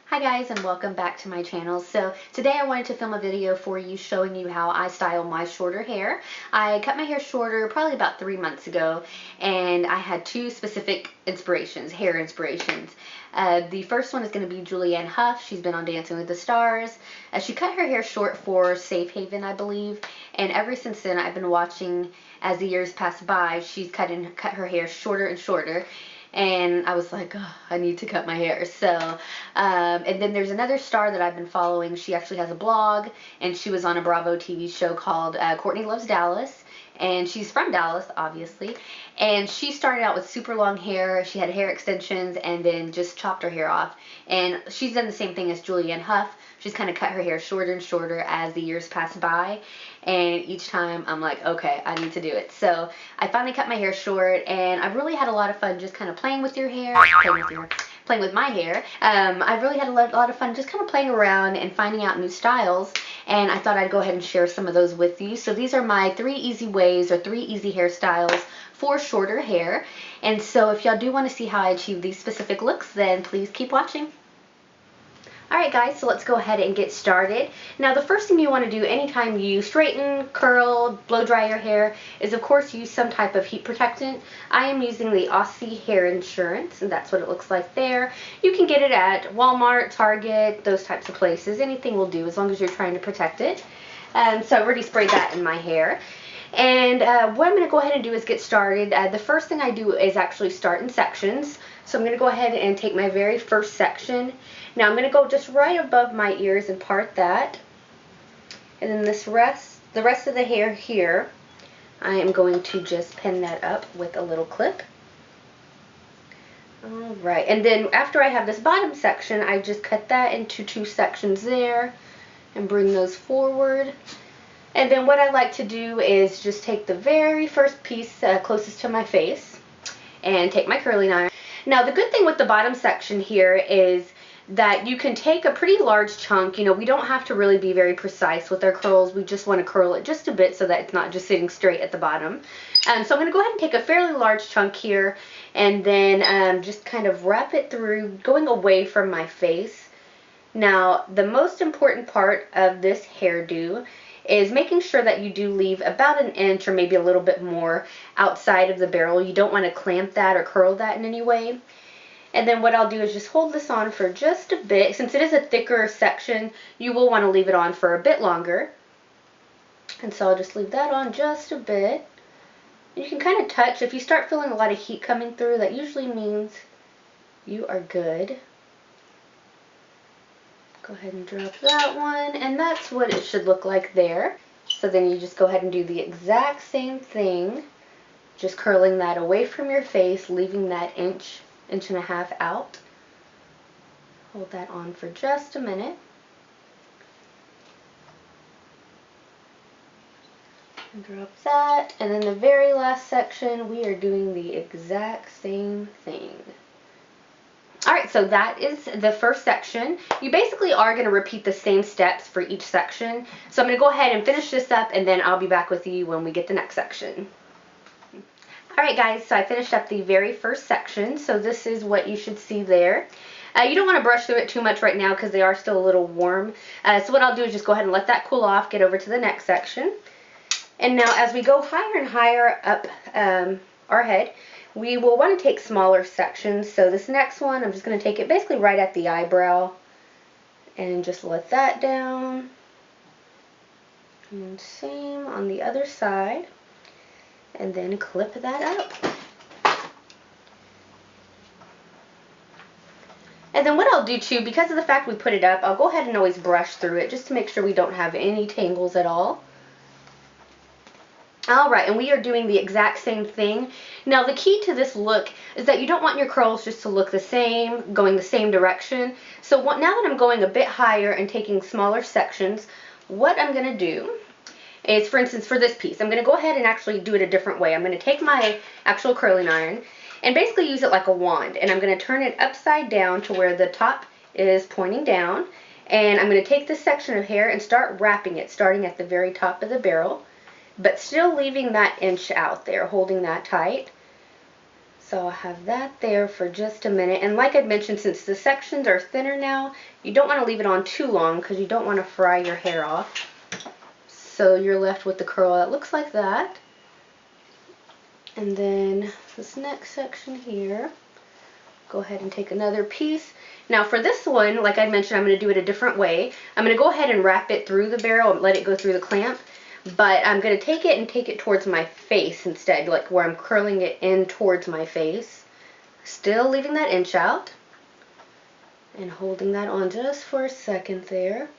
Hi guys, and welcome back to my channel. So today I wanted to film a video for you showing you how I style my shorter hair. I cut my hair shorter probably about 3 months ago, and I had two specific hair inspirations. The first one is going to be Julianne Hough. She's been on Dancing with the Stars. She cut her hair short for Safe Haven, I believe, and ever since then I've been watching as the years pass by. She's cut her hair shorter and shorter. And I was like, oh, I need to cut my hair. So, and then there's another star that I've been following. She actually has a blog, and she was on a Bravo TV show called Courtney Loves Dallas. And she's from Dallas, obviously. And she started out with super long hair. She had hair extensions and then just chopped her hair off. And she's done the same thing as Julianne Hough. She's kind of cut her hair shorter and shorter as the years pass by. And each time I'm like, okay, I need to do it. So I finally cut my hair short, and I've really had a lot of fun just kind of playing with my hair. I've really had a lot of fun just kind of playing around and finding out new styles, and I thought I'd go ahead and share some of those with you. So these are my 3 easy ways or 3 easy hairstyles for shorter hair. And so if y'all do want to see how I achieve these specific looks, then please keep watching. Alright guys, so let's go ahead and get started. Now the first thing you want to do anytime you straighten, curl, blow dry your hair is of course use some type of heat protectant. I am using the Aussie Hair Insurance, and that's what it looks like there. You can get it at Walmart, Target, those types of places. Anything will do as long as you're trying to protect it. So I already sprayed that in my hair. And what I'm going to go ahead and do is get started. The first thing I do is actually start in sections. So I'm going to go ahead and take my very first section. Now I'm going to go just right above my ears and part that. And then the rest of the hair here, I am going to just pin that up with a little clip. Alright, and then after I have this bottom section, I just cut that into 2 sections there and bring those forward. And then what I like to do is just take the very first piece closest to my face and take my curling iron. Now the good thing with the bottom section here is that you can take a pretty large chunk. You know, we don't have to really be very precise with our curls. We just want to curl it just a bit so that it's not just sitting straight at the bottom. So I'm going to go ahead and take a fairly large chunk here and then just kind of wrap it through, going away from my face. Now the most important part of this hairdo is making sure that you do leave about 1 inch or maybe a little bit more outside of the barrel. You don't want to clamp that or curl that in any way. And then what I'll do is just hold this on for just a bit. Since it is a thicker section, you will want to leave it on for a bit longer. And so I'll just leave that on just a bit. You can kind of touch. If you start feeling a lot of heat coming through, that usually means you are good. Go ahead and drop that one, and that's what it should look like there. So then you just go ahead and do the exact same thing, just curling that away from your face, leaving that inch and a half out. Hold that on for just a minute. And drop that, and then the very last section we are doing the exact same thing. Alright, so that is the first section. You basically are going to repeat the same steps for each section. So I'm going to go ahead and finish this up, and then I'll be back with you when we get the next section. Alright guys, so I finished up the very first section. So this is what you should see there. You don't want to brush through it too much right now because they are still a little warm. So what I'll do is just go ahead and let that cool off, get over to the next section. And now as we go higher and higher up our head, we will want to take smaller sections. So this next one, I'm just going to take it basically right at the eyebrow and just let that down. And same on the other side. And then clip that up. And then what I'll do too, because of the fact we put it up, I'll go ahead and always brush through it just to make sure we don't have any tangles at all. Alright, and we are doing the exact same thing. Now the key to this look is that you don't want your curls just to look the same, going the same direction. So now that I'm going a bit higher and taking smaller sections, what I'm going to do is, for instance, for this piece, I'm going to go ahead and actually do it a different way. I'm going to take my actual curling iron and basically use it like a wand, and I'm going to turn it upside down to where the top is pointing down, and I'm going to take this section of hair and start wrapping it, starting at the very top of the barrel, but still leaving that inch out there, holding that tight. So So I'll have that there for just a minute. And like I mentioned, since the sections are thinner now, you don't want to leave it on too long because you don't want to fry your hair off. So you're left with the curl that looks like that. And then this next section here, go ahead and take another piece. Now for this one, like I mentioned, I'm going to do it a different way. I'm going to go ahead and wrap it through the barrel and let it go through the clamp. But I'm going to take it and take it towards my face instead, like where I'm curling it in towards my face. Still leaving that inch out. And holding that on just for a second there.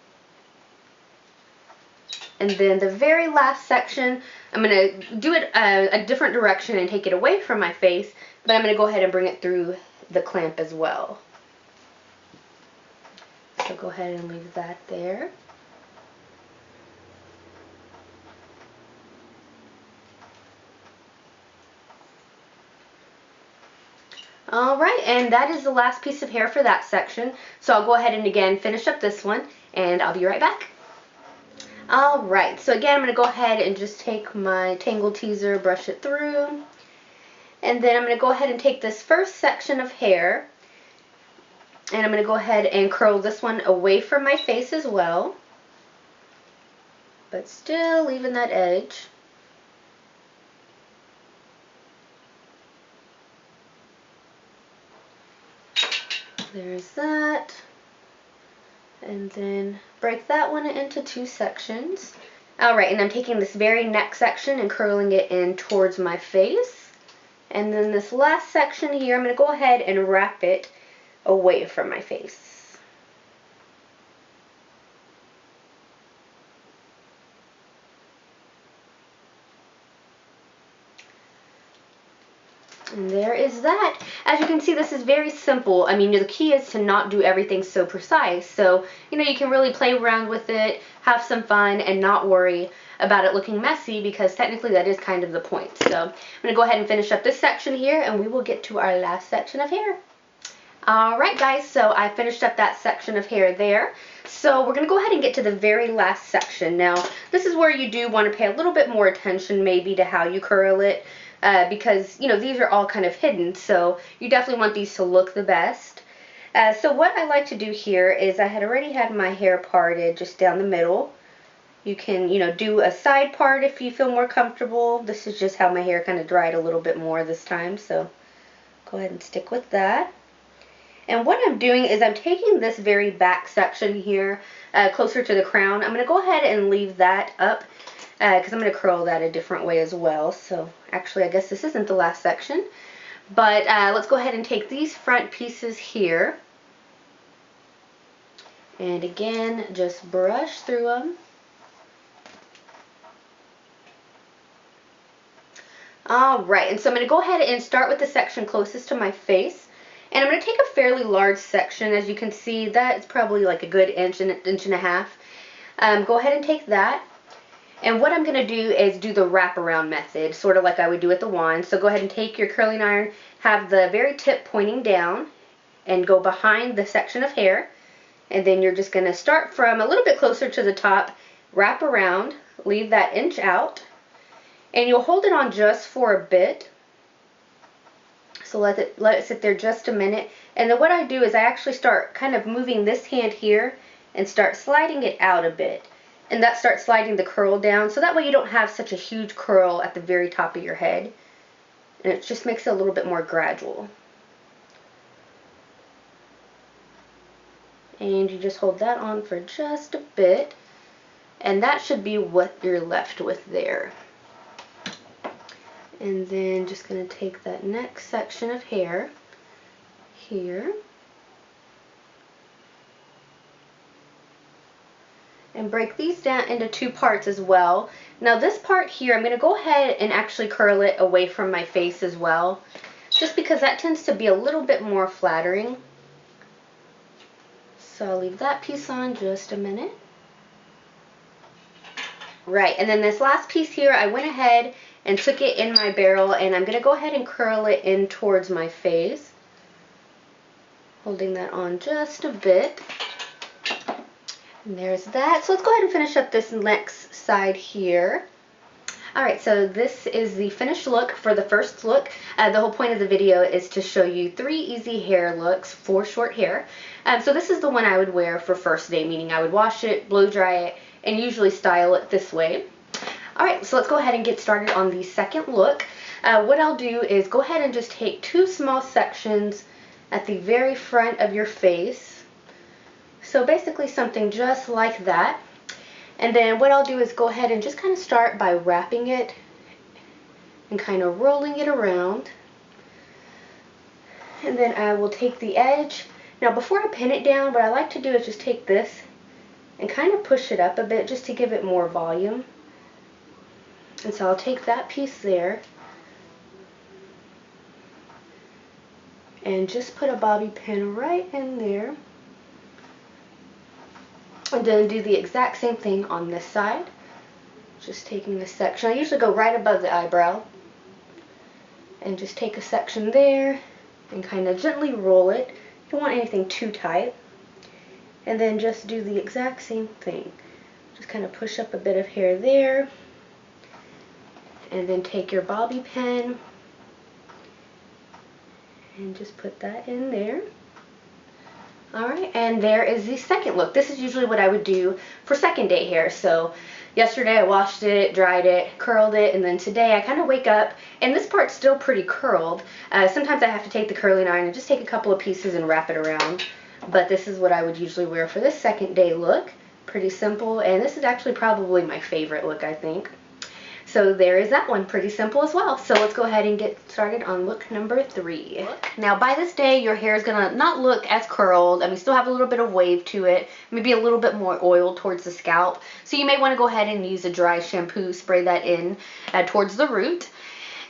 And then the very last section, I'm going to do it a different direction and take it away from my face. But I'm going to go ahead and bring it through the clamp as well. So go ahead and leave that there. Alright, and that is the last piece of hair for that section. So I'll go ahead and again finish up this one, and I'll be right back. Alright, so again I'm going to go ahead and just take my Tangle Teezer, brush it through. And then I'm going to go ahead and take this first section of hair, and I'm going to go ahead and curl this one away from my face as well. But still leaving that edge. There's that. And then break that one into two sections. Alright, and I'm taking this very next section and curling it in towards my face. And then this last section here, I'm going to go ahead and wrap it away from my face. And there is that. As you can see, this is very simple. I mean, the key is to not do everything so precise. So, you know, you can really play around with it, have some fun, and not worry about it looking messy, because technically that is kind of the point. So I'm going to go ahead and finish up this section here, and we will get to our last section of hair. Alright guys, so I finished up that section of hair there. So we're going to go ahead and get to the very last section. Now, this is where you do want to pay a little bit more attention maybe to how you curl it. Because, you know, these are all kind of hidden, so you definitely want these to look the best. So what I like to do here is I had already had my hair parted just down the middle. You can, you know, do a side part if you feel more comfortable. This is just how my hair kind of dried a little bit more this time, so go ahead and stick with that. And what I'm doing is I'm taking this very back section here, closer to the crown. I'm going to go ahead and leave that up, because I'm going to curl that a different way as well. So actually, I guess this isn't the last section. But let's go ahead and take these front pieces here. And again, just brush through them. Alright, and so I'm going to go ahead and start with the section closest to my face. And I'm going to take a fairly large section. As you can see, that's probably like a good inch and a half. Go ahead and take that. And what I'm going to do is do the wraparound method, sort of like I would do with the wand. So go ahead and take your curling iron, have the very tip pointing down, and go behind the section of hair. And then you're just going to start from a little bit closer to the top, wrap around, leave that inch out, and you'll hold it on just for a bit. So let it sit there just a minute. And then what I do is I actually start kind of moving this hand here and start sliding it out a bit. And that starts sliding the curl down, so that way you don't have such a huge curl at the very top of your head. And it just makes it a little bit more gradual. And you just hold that on for just a bit. And that should be what you're left with there. And then just going to take that next section of hair here. And break these down into two parts as well. Now this part here, I'm going to go ahead and actually curl it away from my face as well, just because that tends to be a little bit more flattering. So I'll leave that piece on just a minute. Right, and then this last piece here, I went ahead and took it in my barrel, and I'm going to go ahead and curl it in towards my face, holding that on just a bit. And there's that. So let's go ahead and finish up this next side here. Alright, so this is the finished look for the first look. The whole point of the video is to show you 3 easy hair looks for short hair. So this is the one I would wear for first day, meaning I would wash it, blow dry it, and usually style it this way. Alright, so let's go ahead and get started on the second look. What I'll do is go ahead and just take 2 small sections at the very front of your face. So basically something just like that. And then what I'll do is go ahead and just kind of start by wrapping it and kind of rolling it around. And then I will take the edge. Now before I pin it down, what I like to do is just take this and kind of push it up a bit just to give it more volume. And so I'll take that piece there and just put a bobby pin right in there. And then do the exact same thing on this side. Just taking this section. I usually go right above the eyebrow. And just take a section there and kind of gently roll it. You don't want anything too tight. And then just do the exact same thing. Just kind of push up a bit of hair there. And then take your bobby pin and just put that in there. Alright, and there is the second look. This is usually what I would do for second day hair. So yesterday I washed it, dried it, curled it, and then today I kind of wake up and this part's still pretty curled. Sometimes I have to take the curling iron and just take a couple of pieces and wrap it around. But this is what I would usually wear for this second day look. Pretty simple, and this is actually probably my favorite look, I think. So there is that one, pretty simple as well. So let's go ahead and get started on look number 3. Now by this day your hair is gonna not look as curled. I mean, still have a little bit of wave to it, maybe a little bit more oil towards the scalp. So you may want to go ahead and use a dry shampoo, spray that in towards the root.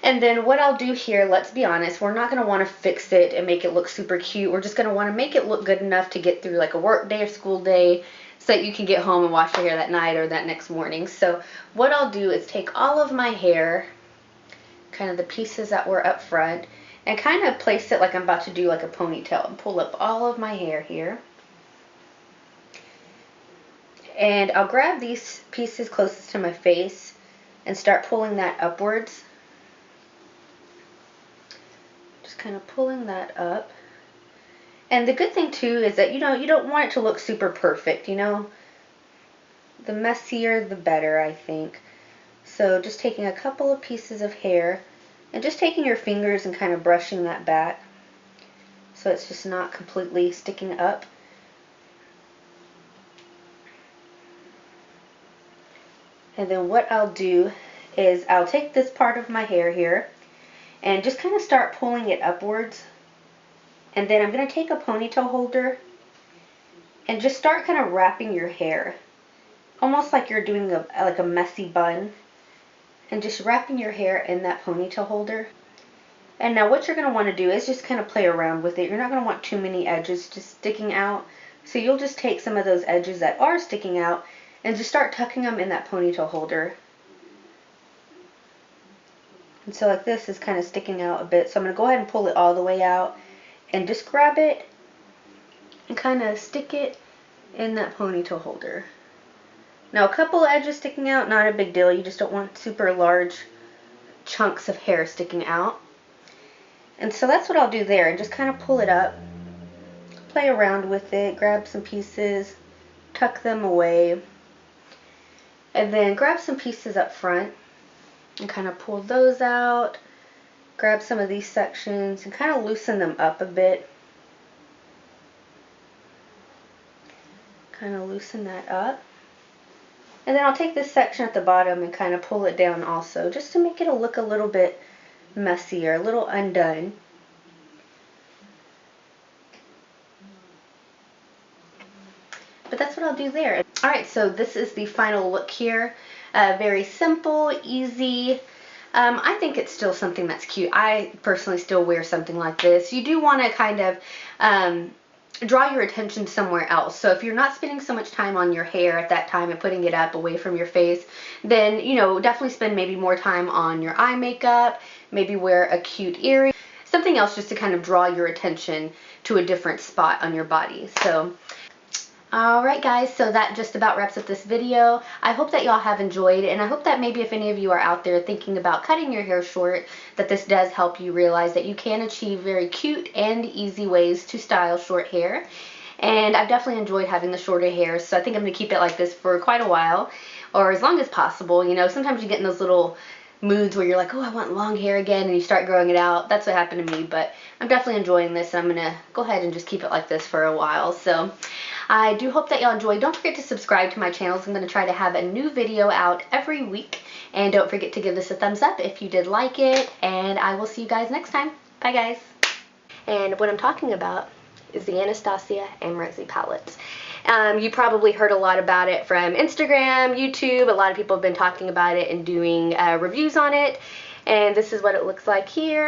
And then what I'll do here, let's be honest, we're not going to want to fix it and make it look super cute. We're just going to want to make it look good enough to get through like a work day or school day, so that you can get home and wash your hair that night or that next morning. So what I'll do is take all of my hair, kind of the pieces that were up front, and kind of place it like I'm about to do like a ponytail, and pull up all of my hair here. And I'll grab these pieces closest to my face and start pulling that upwards. Just kind of pulling that up. And the good thing too is that you don't want it to look super perfect, The messier the better, I think. So just taking a couple of pieces of hair and just taking your fingers and kind of brushing that back so it's just not completely sticking up. And then what I'll do is I'll take this part of my hair here and just kind of start pulling it upwards. And then I'm going to take a ponytail holder and just start kind of wrapping your hair. Almost like you're doing like a messy bun. And just wrapping your hair in that ponytail holder. And now what you're going to want to do is just kind of play around with it. You're not going to want too many edges just sticking out. So you'll just take some of those edges that are sticking out and just start tucking them in that ponytail holder. And so like this is kind of sticking out a bit. So I'm going to go ahead and pull it all the way out. And just grab it and kind of stick it in that ponytail holder. Now a couple of edges sticking out, not a big deal. You just don't want super large chunks of hair sticking out. And so that's what I'll do there. And just kind of pull it up, play around with it, grab some pieces, tuck them away. And then grab some pieces up front and kind of pull those out. Grab some of these sections and kind of loosen them up a bit. Kind of loosen that up. And then I'll take this section at the bottom and kind of pull it down also, just to make it look a little bit messier, a little undone. But that's what I'll do there. Alright, so this is the final look here. Very simple, easy. I think it's still something that's cute. I personally still wear something like this. You do want to kind of draw your attention somewhere else. So if you're not spending so much time on your hair at that time and putting it up away from your face, then, definitely spend maybe more time on your eye makeup, maybe wear a cute earring, something else just to kind of draw your attention to a different spot on your body. So Alright guys, so that just about wraps up this video. I hope that y'all have enjoyed, and I hope that maybe if any of you are out there thinking about cutting your hair short, that this does help you realize that you can achieve very cute and easy ways to style short hair. And I've definitely enjoyed having the shorter hair, so I think I'm going to keep it like this for quite a while, or as long as possible. You know, sometimes you get in those little moods where you're like, oh, I want long hair again, and you start growing it out. That's what happened to me, but I'm definitely enjoying this, and I'm going to go ahead and just keep it like this for a while. So I do hope that y'all enjoyed. Don't forget to subscribe to my channel. I'm going to try to have a new video out every week, and don't forget to give this a thumbs up if you did like it, and I will see you guys next time. Bye guys. And what I'm talking about is the Anastasia Amrezy palette. You probably heard a lot about it from Instagram, YouTube. A lot of people have been talking about it and doing reviews on it. And this is what it looks like here.